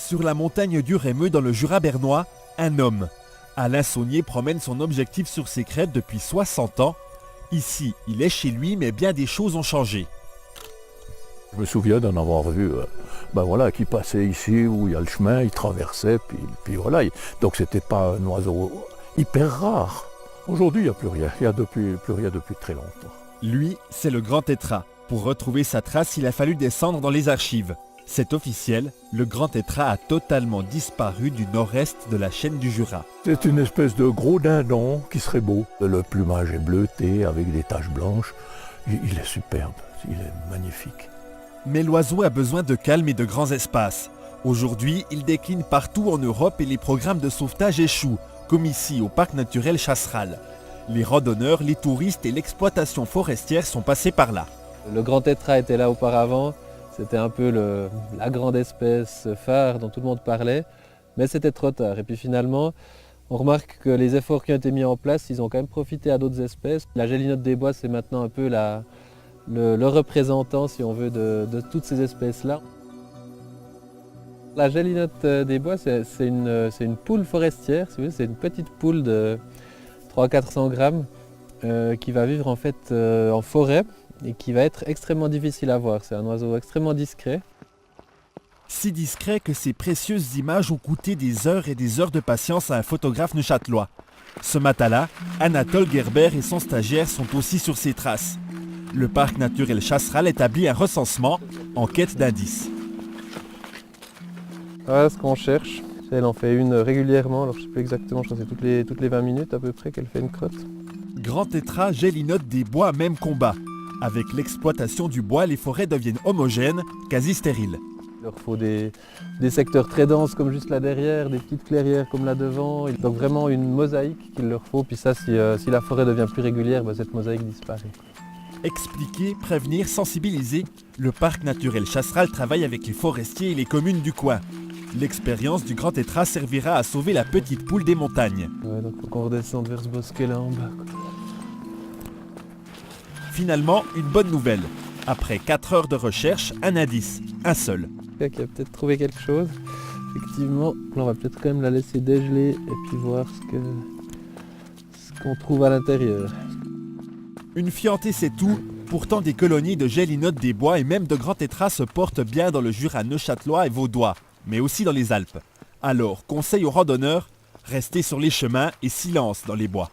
Sur la montagne du Rémeux dans le Jura bernois, un homme. Alain Saunier promène son objectif sur ses crêtes depuis 60 ans. Ici, il est chez lui, mais bien des choses ont changé. Je me souviens d'en avoir vu qui passait ici où il y a le chemin, il traversait, puis voilà. Donc c'était pas un oiseau hyper rare. Aujourd'hui, il n'y a plus rien. Il n'y a plus rien depuis très longtemps. Lui, c'est le grand tétras. Pour retrouver sa trace, il a fallu descendre dans les archives. C'est officiel, le grand tétras a totalement disparu du nord-est de la chaîne du Jura. C'est une espèce de gros dindon qui serait beau. Le plumage est bleuté avec des taches blanches. Il est superbe, il est magnifique. Mais l'oiseau a besoin de calme et de grands espaces. Aujourd'hui, il décline partout en Europe et les programmes de sauvetage échouent, comme ici au parc naturel Chasseral. Les randonneurs, les touristes et l'exploitation forestière sont passés par là. Le grand tétras était là auparavant, c'était un peu la grande espèce phare dont tout le monde parlait, mais c'était trop tard. Et puis finalement, on remarque que les efforts qui ont été mis en place, ils ont quand même profité à d'autres espèces. La gélinotte des bois, c'est maintenant un peu le représentant, si on veut, de toutes ces espèces-là. La gélinotte des bois, c'est une poule forestière, si vous voulez, c'est une petite poule de 300-400 grammes qui va vivre en fait en forêt et qui va être extrêmement difficile à voir. C'est un oiseau extrêmement discret. Si discret que ces précieuses images ont coûté des heures et des heures de patience à un photographe neuchâtelois. Ce matin-là, Anatole Gerber et son stagiaire sont aussi sur ses traces. Le parc naturel Chasseral établit un recensement en quête d'indices. Voilà ce qu'on cherche. Elle en fait une régulièrement, alors je ne sais plus exactement, je crois que c'est toutes les 20 minutes à peu près qu'elle fait une crotte. Grand tétras, gélinotte des bois, même combat. Avec l'exploitation du bois, les forêts deviennent homogènes, quasi stériles. Il leur faut des secteurs très denses comme juste là derrière, des petites clairières comme là devant. Donc vraiment une mosaïque qu'il leur faut, puis ça si la forêt devient plus régulière, cette mosaïque disparaît. Expliquer, prévenir, sensibiliser, le parc naturel Chasseral travaille avec les forestiers et les communes du coin. L'expérience du grand tétras servira à sauver la petite poule des montagnes. Ouais, donc faut qu'on redescende vers ce bosquet-là en bas. Finalement, une bonne nouvelle. Après 4 heures de recherche, un indice, un seul. Qui a peut-être trouvé quelque chose. Effectivement, là, on va peut-être quand même la laisser dégeler et puis voir ce qu'on trouve à l'intérieur. Une fientée c'est tout, pourtant des colonies de gélinottes des bois et même de grands tétras se portent bien dans le Jura neuchâtelois et vaudois, mais aussi dans les Alpes. Alors, conseil aux randonneurs, restez sur les chemins et silence dans les bois.